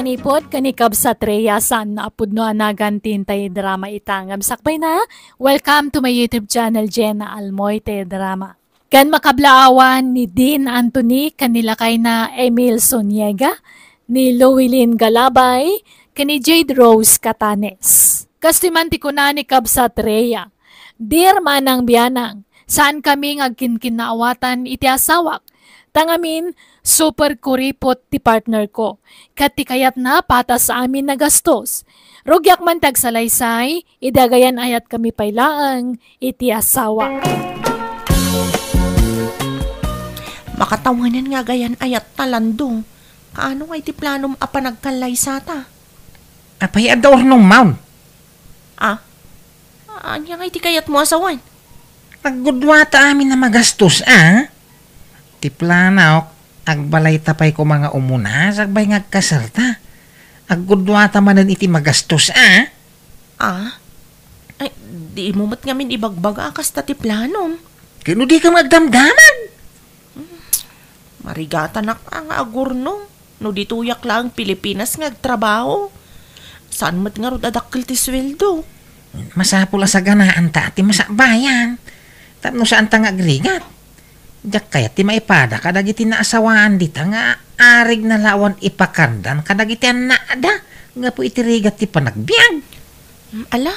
manipod kanikab sa treya saan na apod no anagan tintay drama itangam sakbay na. Welcome to my YouTube channel, Jenna Almoy te Drama. Kan makablaawan ni Dean Anthony kanila kay na Emil Soniega, ni Llewellyn Galabay, kani Jade Rose Catanes. Kastimanti ko na ni kab sa treya. Dear manang biyanang, saan kami ngagkinkinawatan iti asawak? Tangamin, super kuripot ti partner ko. Kati kayat na patas sa amin na gastos. Rugyak man tagsalaysay, idagayan ayat kami pailaang iti asawa. Makatawanan nga gayan ayat talando. Kaano nga iti planom apanagkalaysata? Apay ador nung maun. Anya nga iti kayat mo asawan? Naggudwata amin na magastos, Ti planaok, agbalay tapay ko mga umuna, sagbay ngagkasarta. Aggudwata manan iti magastos, Ay, di mo mat ngamin ibagbaga akas ta ti planom. Kano di ka magdamdaman? Marigata na ka nga agurno. No dituyak lang Pilipinas ngagtrabaho. Saan mat nga rod adakil ti sweldo? Masapula sa ganaan ta, ti masabayan. Tapno saan ta ngagrigat? Diyak kaya ti maipada kadagiti naasawaan dita nga arig na lawan ipakandan kadagiti naada nga po itirigat ti panagbiag. Ala,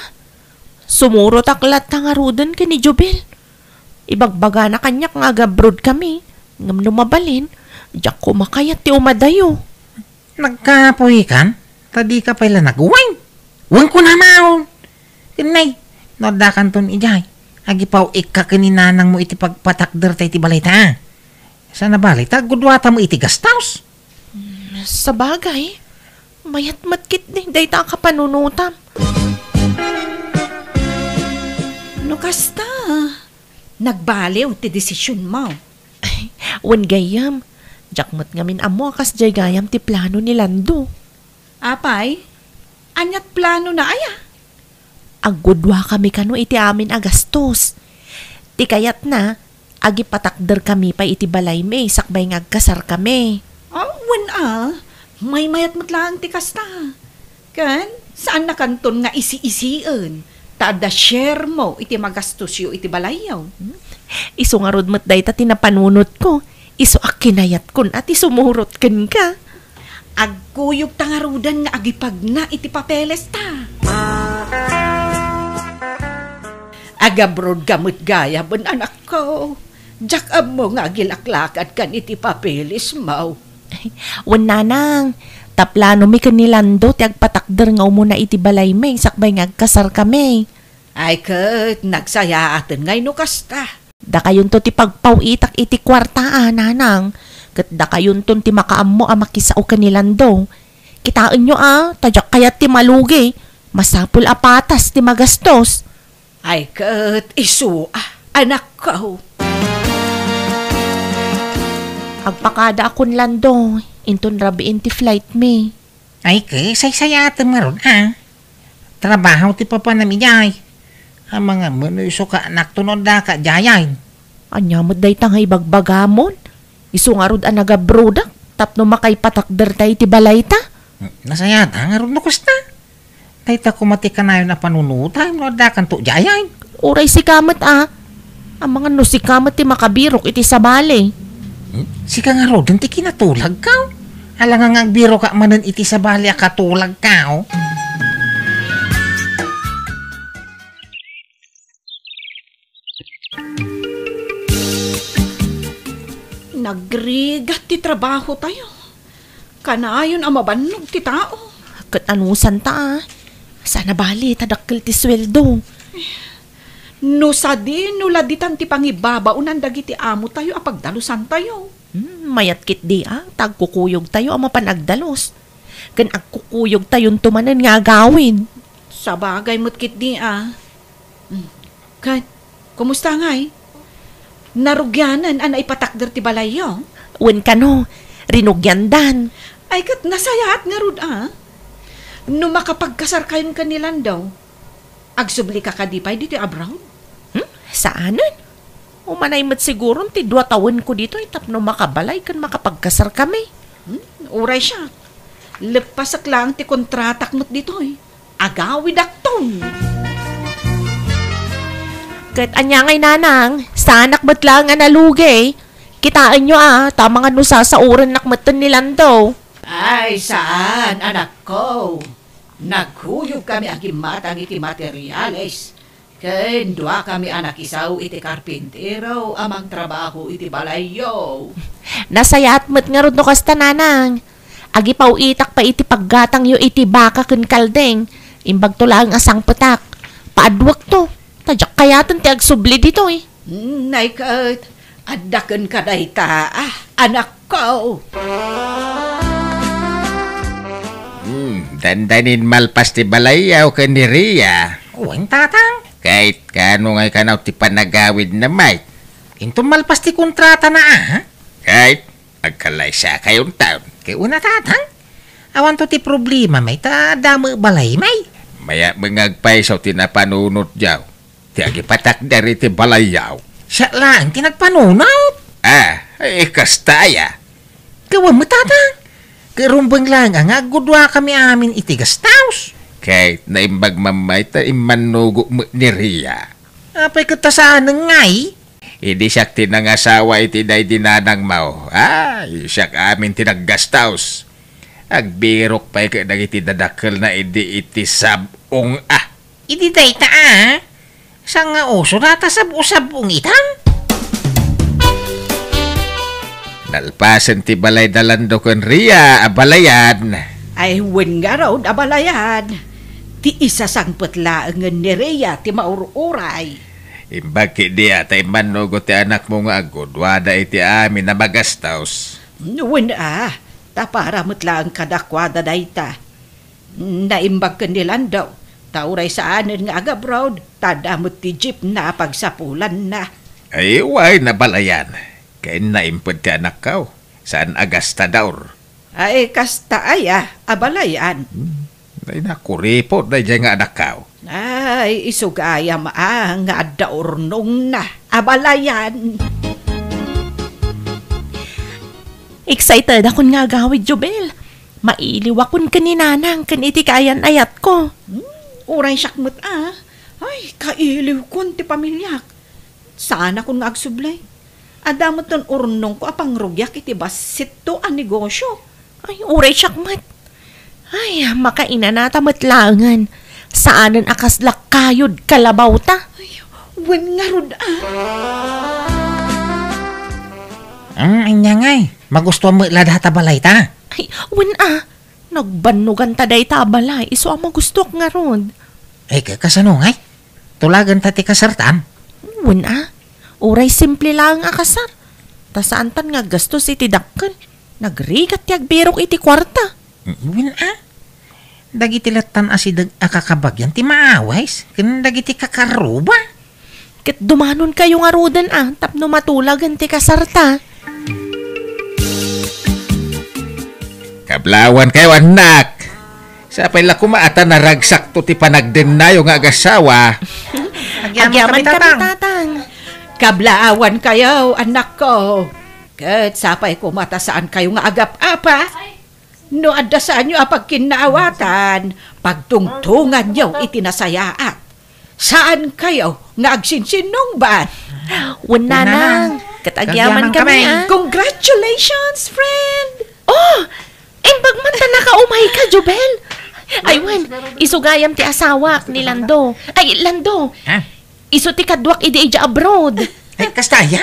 sumuro taklat nga rudan ka ni Jubel. Ibagbaga na kanyak nga agabrod kami. Ngam lumabalin, diyak ko makayat ti umadayo. Nagkapoy kan? Tadi ka pala nagwang. Wang ko na maon. Kinay, nodakan ton ijay. Agipaw ikakininanang mo iti pagpatakder tayo iti balita. Sana balita, gudwata mo iti gastaws. Sa bagay, mayat matkit din, day ta kapanunutam. No kasta, nagbaliw ti desisyon mo. Ay, wan gayam, jakmat ngamin amo akas jay gayam ti plano ni Lando. Apay, anyat plano na aya. Agudwa kami kano iti amin agastos. Ti kayat na, agi patakder kami pa iti balay may sakbay ngagkasar kami. May mayat matlaang ti kasta. Kan, saan na kanton nga isi-isian? Tada share mo iti magastos yu iti balayaw. Iso nga rod matday ta tinapanunot ko. Iso akinayat kun at isumurot kan ka. Agkuyog tangarudan nga agipag na iti papeles ta. Agabrod gamot gaya ban anak ko. Diyak mo nga gilaklakad kan iti papeles mo. Wan nanang, taplano mi kanilando ti agpatakder nga umuna iti balay may sakbay nga agkasar kami. Ay kat, nagsaya atin ngay no kasta. Da kayon to ti pagpawitak iti kwarta nanang. Kat da kayon to ti makaammo makisao kanilando. Kitaan nyo tadyak kayat ti malugi. Masapul apatas ti magastos. Ay kat, isu anak ko. Agpakada akon Lando, inton rabiin ti flight me. Ay kay, saysayatan maron, Trabaho ti papanamijay. Ang mga manuiso ka anak tunod da ka jayay. Anya mo day tanga ibagbagamon. Isu nga rod anagabrodak, tapno makay patakder tay ti balay ta. Nasayata nga ron nukus na. Tayta kumati ka na yun na panunutay, noda kan to jayay. Uray si kamat Ang mga no si kamat ti makabirok iti sabali. Sika nga ron, ti kinatulag ka. Alang nga biro ka manan iti sabali akatulag ka. Nagrigat ti trabaho tayo. Kanayon ang mabanog ti tao. Kat anusan ta Sana bali, tadakkel ti sweldo. No sadi, no laditan ti pangibabaunan dagiti amo tayo apagdalusan tayo. Mayat kit di tagkukuyog tayo ang mapanagdalos. Kan agkukuyog tayon tumanan nga gawin. Sa bagay mo't kit di Kan, kumusta ngay? Narugyanan an ipatakder ti balayo? Wen kano, rinugyandan. Ay kat nasayaat nga rud No makapagkasar kayon kanilan daw, agsubli ka kadipay dito abroad? Saanan? Umanay mat siguro ti 2 taon ko dito tapno makabalay kan makapagkasar kami. Uray siya. Lepasak lang ti kontratak mo't ditoy. Agawid akton. Kat anya ngay nanang, sa anak ba't lang nga nalugay? Kitaan nyo tama nga no sasauran nakmatan nilan daw. Ay, saan, anak ko? Naghuyog kami agimatang iti materyales. Kendwa kami anak isaw iti karpintero, amang trabaho iti balayo. Nasayat mo't nga rod no kasta nanang. Agi paw itak pa iti paggatang yo iti baka ken kaldeng. Imbag to lang asang petak. Paadwak to. Tadyak kayatan ti agsubli dito eh. Naikat, adaken ka dayta, anak ko. Dandanin malpas ti balayaw ka ni Ria. Uwing tatang. Kahit kano ngay kanaw ti panagawid na may. Into malpas ti kontrata na Kahit agkalay siya kayong taon. Kaya una tatang. Awan to ti problema may damo balay may. Maya mangagpay sa tinapanunot jaw. Ti agipatak dari ti balayaw. Siya lang tinagpanunot. Kastaya. Kawan mo tatang. Karumbang lang ang agudwa kami amin iti gastaus. Kahit naimbag mamay ta imanugo mo ni Ria. Apay katasaan ng ngay. Hindi siya tinangasawa iti day dinanang mau. Siya amin tinaggastaus. Agbirok pa'y ka iti dadakil na iti sabong Idi day ta Sa nga oso nata sabong itang. Nalpasan ti balay dalando kon Ria, abalayan. Ay, wen nga raw, abalayan. Ti isa sang putlaang ni Rhea, ti maururay. Imbag ki di atay manugo ti anak mo nga agod, wada iti amin na magastaws. Wen tapara mutlaang kadakwada dayta. Naimbag ka nilan daw. Tauray saanin nga agabroad, tadamot ti jeep na pagsapulan na. Ay, way nabalayan. Kaya naimpod ti anak kao. Saan agasta daw? Ay, kasta abalayan. Ay, nakuripot na dyan nga anak kao. Ay, isugaya nga daurnong na. Abalayan. Excited akon nga gawid, Jobel. Mailiw akon kaninanang kan iti kayan ayat ko. Uray syakmut Ay, kailiw kon ti pamilyak. Saan akong nga agsublay? Adamot ton urnong ko apang rugyak iti basit to ang negosyo. Ay, uray syakmat. Ay, makaina na tamatlangan. Saanan akaslak kayod kalabaw ta? Ay, wen nga rod Anya ngay. Magustuhan mo iladhata balay ta. Ay, wen nagbanugan ta day tabalay. Iso ang magusto nga ron. Ay, kasano ngay? Tulagan ta ti kasartan. Wen uray simple lang akasar. Tasaan tan nga gastos iti dakkel. Nagrigat ti agbirok iti kwarta. Wen dagiti latan asidag akakabagyan ti maaways. Ken dagiti kakaruba. Ket dumanon kayo nga rodan tapno matulagan ti kasarta. Kablawan kayo anak. Sa pala kumaata na ragsak to ti panagden na yung agasawa. Agyaman kami tatang. Kablaawan kayo, anak ko. Kat sapay ko mata saan kayo nga agap-apa. No adda saan nyo apag kinaawatan, pagtungtungan nyo itinasayaat. Saan kayo nga agsinsinong ba? Wananang, katagyaman kami Congratulations, friend! Oh! Imbag man ta nakaumay ka, Jobel. Aywan, isugayam ti asawak ni Lando. Ay, Lando. Isu ti kadwak idi ija abroad. Ay, kastaya?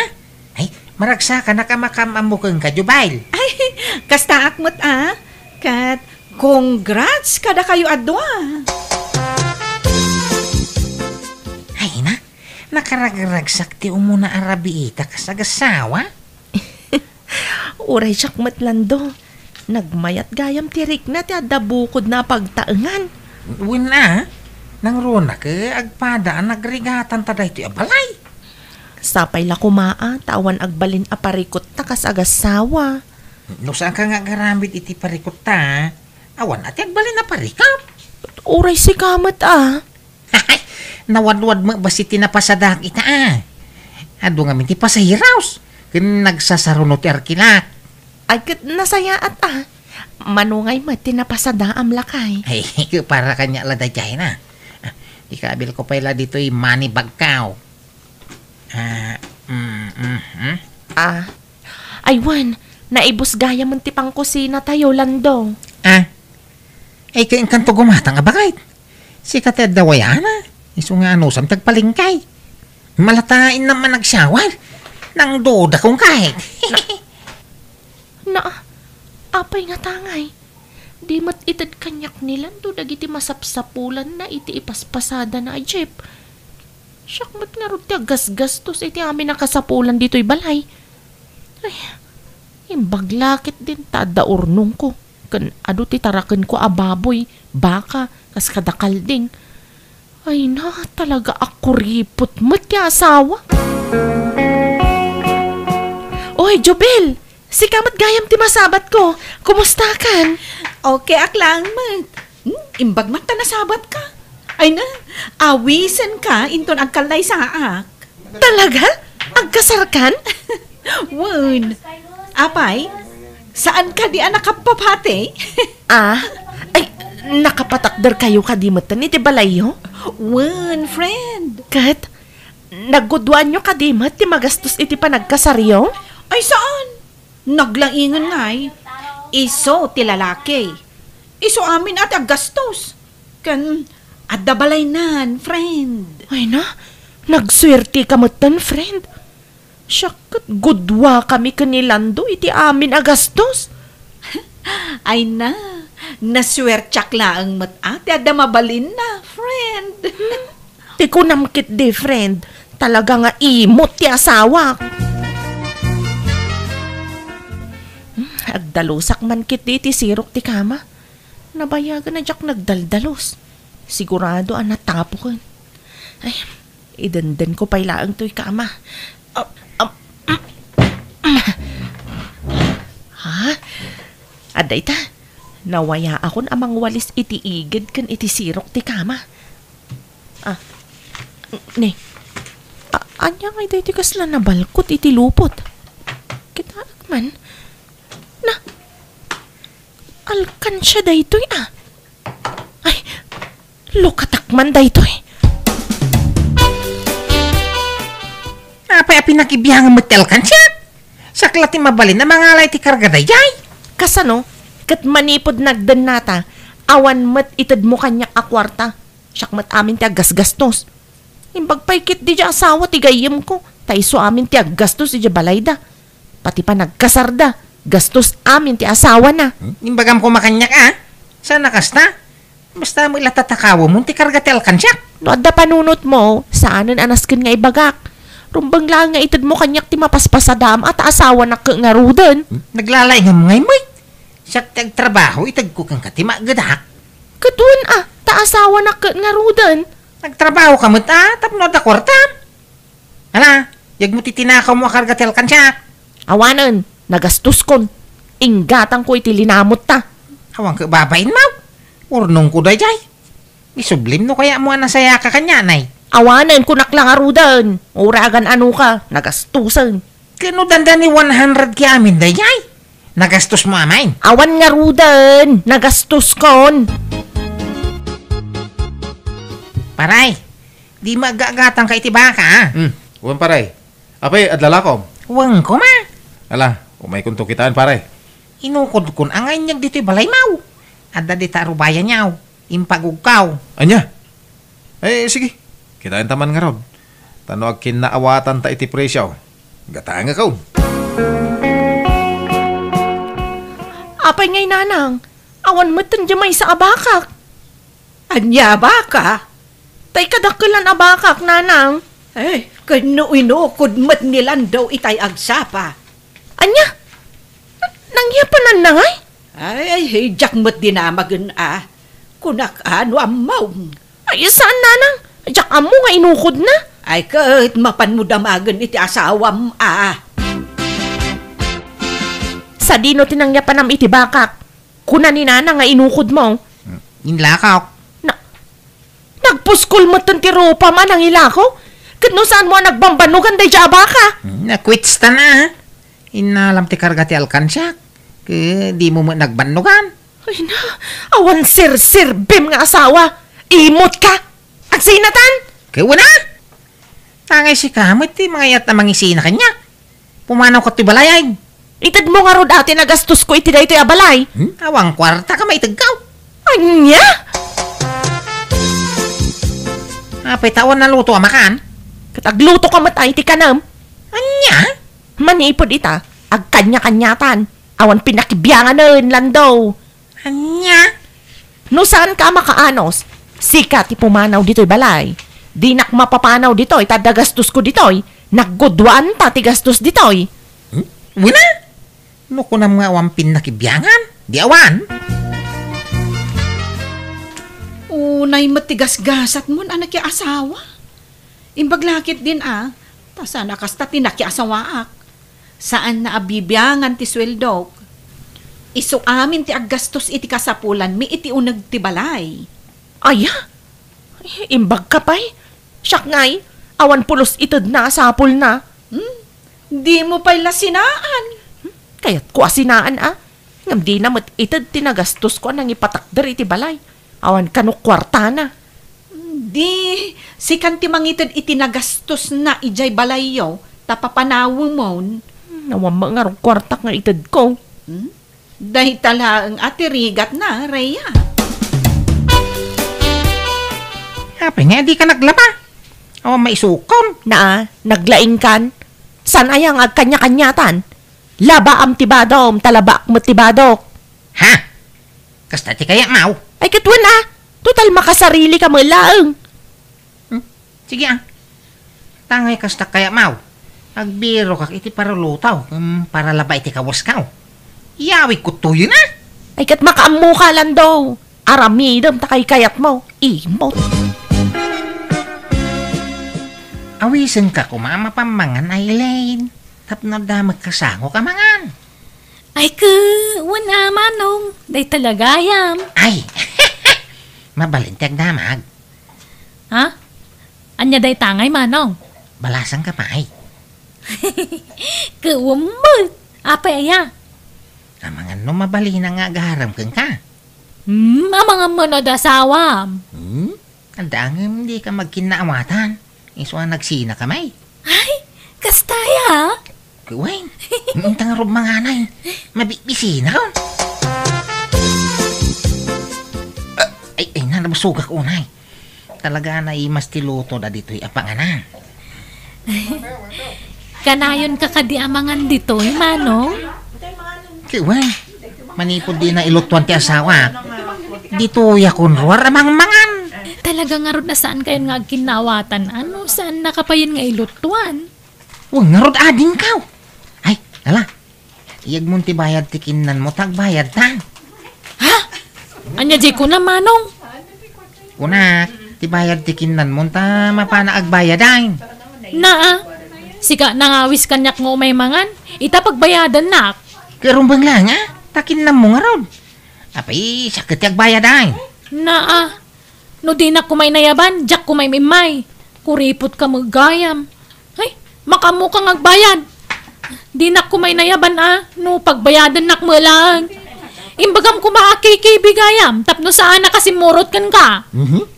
Ay, maragsa ka nakamakamamuking ka, Jubail. Ay, kasta akmot Kat, congrats kada kayo adwa. Ay na, nakaragragsak ti umuna arabiita kasagasawa. Uray syakmat Lando. Nagmayat gayam tirik na ti adabukod na pagtaengan. Uwin nang runa ke agpadaan nagrigatan taday ti abalay. Sapay la kumaa, tawan agbalin aparikot ta kasagasawa. No saan ka nga garambit iti parikot ta? Awan ati agbalin na parikot. Uray si kamat Nawadwad mo basi tinapasadak ita Ado nga minti pasahiraos. Kin nagsasarunot ti arkilat. Ay kat nasaya at manungay mo, tinapasadaam lakay. Ay, para kanya la dayjay na. Ikabil ko pala dito'y money bag kao. Aywan, naibus gaya mo tipang kusina tayo, Landong. Ay kain kanto gumatang abagay. Si katad dawayana. Iso nga anusam tagpalingkay. Malatain naman nagsawal. Nang duda kong kahit. Apay nga tangay. Di mat itad kanyak nilan do dagiti masapsapulan na iti ipaspasada na jeep. Siyak mat nga ron ti gasgastos iti amin nakasapulan dito'y balay. Ay, imbaglakit din tada urnong ko. Kan ado ti taraken ko ababoy, baka, kas kadakalding. Ay na, talaga ako ripot mat ti asawa. Oy, Jobel! Si kamat gayam ti masabat ko. Kumusta kan? Okay aklang mat. Imbag mat ta nasabat ka. Ay na, awisan ka inton agkalay sa aak. Talaga? Agkasarkan? Wen, apay, saan ka di anak kapapate? Ay, nakapatakder kayo kadimatan iti balayo? Wen, friend. Kat, nagudwan nyo kadimat ti magastos iti panagkasaryo? Ay saan? Naglaingan nga'y. Iso ti lalaki. Iso amin at aggastos. Kan, adabalay nan, friend. Ay na, nagswerte kamatan, friend. Siyakat, gudwa kami kanilando iti amin agastos. Ay na, naswertsak laang mat ate at mabalin na, friend. Ti ko namkit di, friend. Talaga nga imot ti asawa. Agdalusak man kit di ti sirok ti kama. Nabayagan na jak nagdaldalos. Sigurado ang natapo ko. Ay, idenden ko pailaang to'y kama. Ha? Aday ta, nawaya akon amang walis iti igid kan iti sirok ti kama. Ne, anya nga iti kasla na balkot iti lupot. Kita man, na, alkansya daytoy Ay, lukatakman daytoy. Apay pinakibiyang metel kansya. Sakla ti mabalin na mangalay ti karga dayjay. Kasano, kat manipod nagdan nata, awan mat itad mo kanyak akwarta. Siyak mat amin ti aggasgastos. Imbagpaykit di dya asawa ti gayem ko. Taiso amin ti aggastos di dya balayda. Pati pa nagkasarda. Gastos amin ti asawa na. Imbagam ko makanyak Sana kasta? Basta mo ilatatakawa mo ti karga ti alkansyak. No adda panunot mo, saanan anaskin nga ibagak. Rumbang lang nga itad mo kanyak ti mapaspasadam at asawa na nga rudan. Naglalay nga mga imoy. Siyak tagtrabaho, itag ko kang katima gadak. Kadun ta asawa na nga rudan. Nagtrabaho ka mo tapno da kwartam. Hala, yag mo titinakaw mo karga ti alkansyak. Awanan, nagastos kon. Inggatang ko iti linamot ta. Awang ka babain mo. Urnong ko dayjay. Isublim no kaya mo anasaya ka kanya, nay. Awanan ko naklang arudan. Uragan ano ka, nagastusan. Kano danda ni 100 ki amin dayjay. Nagastos mo amain. Awan nga rudan, nagastos kon. Paray, di magagatang ka iti baka Uwan paray. Apay, adlalakom. Huwag ko ma. Ala, umay kunto kitaan paray. Inukod kun angay niyag dito balay mau. Adda di tarubayan niyaw. Impagugkaw. Anya? Sige. Kitaan taman nga ron. Tano ag kinaawatan ta iti presyaw. Gataan nga kaun. Apay ngay nanang, awan matan dyan may sa abakak. Anya baka? Tay kadakalan abakak, nanang. Kano inukod mat nilan daw itay agsapa. Anya? Nangyapanan na ngay? Ay, jak mat dinamagan Kunak ano amaw. Ay, saan nanang? Diyak amo nga inukod na. Ay, kahit mapan mo damagan iti asawam Sa dino tinangyapan am iti bakak. Kuna ni nanang nga inukod mo. Inlakaw. Nagpuskol mo ti rupa man ang ilako. Kano saan mo nagbambanugan day dya baka? Nakwits ta na Inalam ti karga ti alkansyak. Di mo mo nagbanugan. Ay na, awan sir-sirbim nga asawa. Imot ka. Agsinatan. Wala. Tangay si kamit ti mga yat na mangisina kanya. Pumanaw ka ti balayay. Itad mo nga rod ati na gastos ko iti daytoy abalay. Awang kwarta ka maitagaw. Anya? Apay tawon na luto amakan. Katagluto ka matay ti kanam. Anya? Manipod ita, agkanya-kanyatan. Awan pinakibyangan nun, Lando. Anya? No saan ka makaanos? Sika ti pumanaw dito'y balay. Di nak mapapanaw dito'y, tadagastos ko dito'y. Naggudwaan ta ti gastos dito'y. Wala. No ko na mga awampin nakibyangan. Di awan. Unay matigas-gasat mo anak ki asawa. Imbaglakit din Tasana kasta tinaki asawaak. Saan na abibyangan ti sweldok. Isu amin ti aggastos iti kasapulan mi iti unag ti balay. Aya? Imbag ka pa'y? Siyak nga'y, awan pulos itod na sapul na. Di mo pa'y lasinaan. Kaya't ko asinaan Ngam di na itod tinagastos ko nang ipatakder iti balay. Awan kanok kwarta na. Di, si kanti mangitid itinagastos na ijay balayo, tapapanawo mo. Nawan mga kwartak nga itod ko. Dahil tala ang atirigat na, Rhea. Apay nga di ka naglaba. O maisukom. Na, naglaing kan. San ayang agkanya-kanyatan? Laba am tibadom, talabak mo tibadok. Ha? Kasta ti kaya mau. Ay katwan total makasarili ka mo laeng. Sige Tangay kasta kaya mau. Agbiro kak iti parulutaw. Para laba iti kawaskaw. Yawi ko tuyo na. Ay kat makaamu ka lang daw. Aramidam takay kayat mo. Imot. Awisan ka kumama pamangan Aileen. Tapno da magkasango ka mangan. Ay wala manong. Day talagayam. Ay, mabalintag damag. Ha? Anya day tangay manong. Balasan ka pa ay. Kuwamot. Apay aya. Kamangan no mabali na nga gaharam kang ka. Amang munod asawam. Andangam di ka magkinaawatan. Iswa nagsina ka may. Ay, kastaya. Kuwain, intang rob mga anay. Mabibisina ko. Ay, nanabusugak unay. Talaga na mas tiluto na dito'y apanganan. Kanayon ka kadi amangan dito, manong. Kuwain, manipod din na ilutuan ti asawa. Dito yakon ruwar amang mangan. Talaga nga rod na saan kayo nga kinawatan? Ano, saan nakapayin nga ilutuan? Huwag nga rod ading kaw. Ay, ala. Iyag mo ti bayad ti kinan mo, tagbayad ta. Ha? Anya di ko na, manong. Kuna, ti bayad ti kinan mo, ta mapana agbayad ay. Sika nangawis kanyak nga umay mangan. Itapagbayadan nak. Karumbang lang takin na mo nga rod. Apay, sakit ti agbayad ay. No di na kumay nayaban, jak kumay mimay. Kuripot ka magayam. Ay, makamu kang agbayad. Di na kumay nayaban no pagbayadan nak mo lang. Imbagam kumaakiki bigayam, tapno saan na kasi murot kan ka.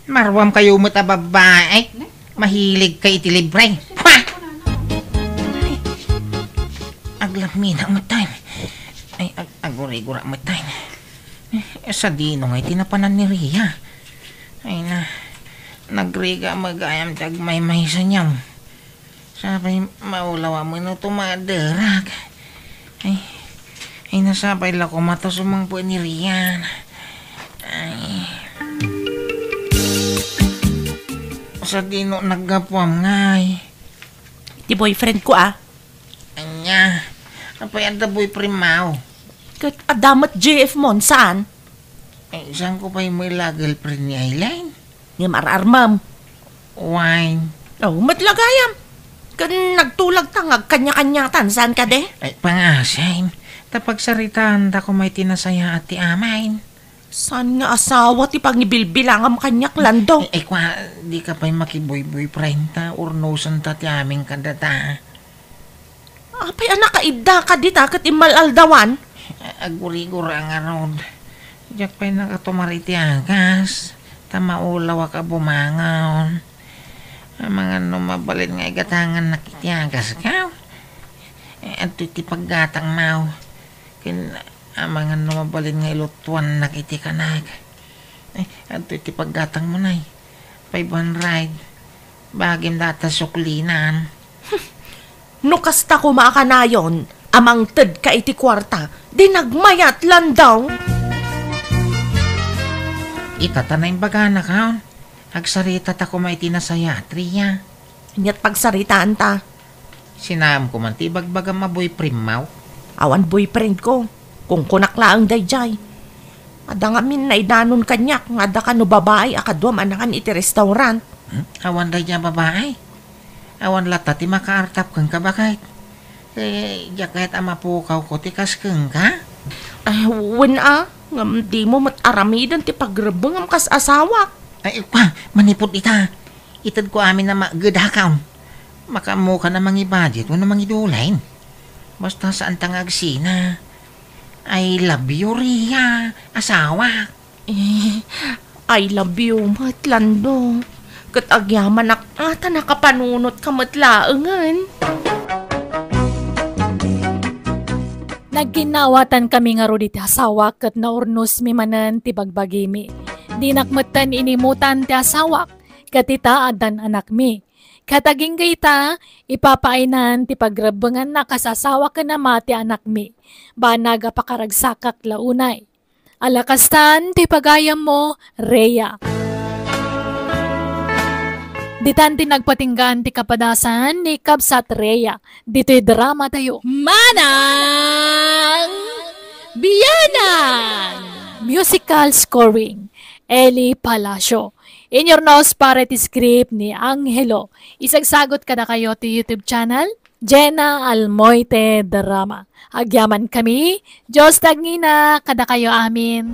Marwam kayo mo ta babae. Mahilig kay iti libre. Ha! Aglamin ang matay. Ay, agurigura matay. Sa dino nga tinapanan ni Ria. Ay na, nagriga magayam tag may sa niyam. Sabay maulawa mo na tumadarag. Ay nasabay lang ko mata sumang po ni Rian. Ay. Sa dino naggapuam ngay. Di boyfriend ko Anya, apay ang boyfriend mo. Kat adamat JF mon saan? Ay, saan ko pa yung may girlfriend ni Aileen? Nga mararmam. Wine. Oh, matlagayam. Kan nagtulag tangag kanya-kanyatan saan ka de? Ay, pangasim. Tapag saritaan ta ko may tinasaya at ti amain. Saan nga asawa ti pangibilbilangam kanyak lando? Ay, kwa, di ka pa'y makiboy-boyfriend ta, urnosan ta ti aming kadata. Apay anak kaida ka dita kat imalaldawan? aguri-gura nga ron. Diyak pa'y nakatumariti agas. Tamaulaw ka bumangaw. Ang mga numabalin nga igatangan nakitiagas ka. At iti paggatang mau. Ang mga numabalin nga ilutuan nakiti kanag. At iti paggatang mo na 500. Bagim data suklinan. No kasta ko maakanayon, amang ted ka iti kwarta, di nagmayat lang daw. Itatanay bagana ka. Agsarita ta ko maiti na sayatri Inyat pagsaritaan ta, Sinam ko man ti bagbaga maboy primaw. awan boyfriend ko, kung kunaklaang dayjay. Ada nga min na idanon kanyak, nga da ka no babae, akadwam anakan iti restaurant. Awan day dya babae. Awan lata ti makaartap kang kabakay. Diya kahit amapukaw ko ti kaskeng ka. Ay, wen ngam di mo mataramidan ti pagrebeng am kas asawa. Ay pa, manipot ita. Itad ko amin na magudakaw. Makamu ka na mangi budget mo na mangi dulain. Basta saan tangagsina. I love you, Ria. Asawa. I love you, matlando. Kat agyaman ata nakapanunot ka matlaengan. Nagginawatan kami nga ro di ti asawak ket naurnos mi manen ti bagbagimi. Di nakmetten inimutan ti asawak ket ita adan anak mi. Kataging gayta, ipapainan ti pagrebengan na kasasawa ka na mati anak mi. Banaga pakaragsakak launay. Alakastan ti pagayam mo, Rhea. Ditan ti nagpatinggan ti kapadasan ni Kabsat Rhea. Dito'y drama tayo. Manang Biyanan! Musical scoring, Eli Palacio. In your nose para ti script ni Angelo. Isagsagot ka na kayo ti YouTube channel, Jenna Almoite Drama. Agyaman kami, Diyos tagngina kada kayo amin.